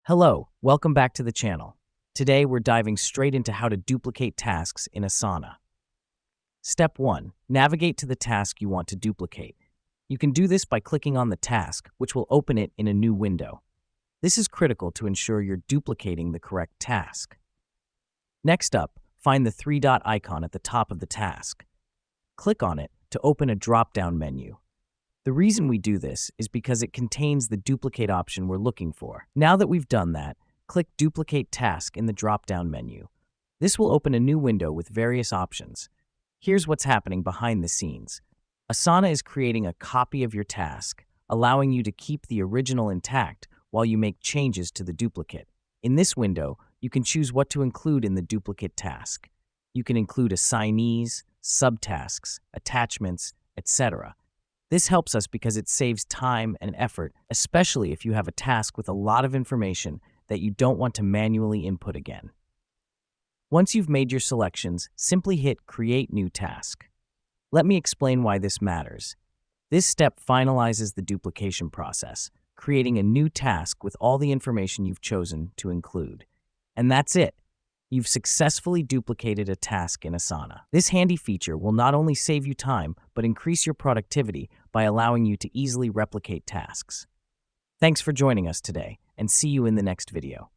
Hello, welcome back to the channel. Today we're diving straight into how to duplicate tasks in Asana. Step 1. Navigate to the task you want to duplicate. You can do this by clicking on the task, which will open it in a new window. This is critical to ensure you're duplicating the correct task. Next up, find the three-dot icon at the top of the task. Click on it to open a drop-down menu. The reason we do this is because it contains the duplicate option we're looking for. Now that we've done that, click Duplicate Task in the drop-down menu. This will open a new window with various options. Here's what's happening behind the scenes. Asana is creating a copy of your task, allowing you to keep the original intact while you make changes to the duplicate. In this window, you can choose what to include in the duplicate task. You can include assignees, subtasks, attachments, etc. This helps us because it saves time and effort, especially if you have a task with a lot of information that you don't want to manually input again. Once you've made your selections, simply hit Create New Task. Let me explain why this matters. This step finalizes the duplication process, creating a new task with all the information you've chosen to include. And that's it. You've successfully duplicated a task in Asana. This handy feature will not only save you time, but increase your productivity by allowing you to easily replicate tasks. Thanks for joining us today, and see you in the next video.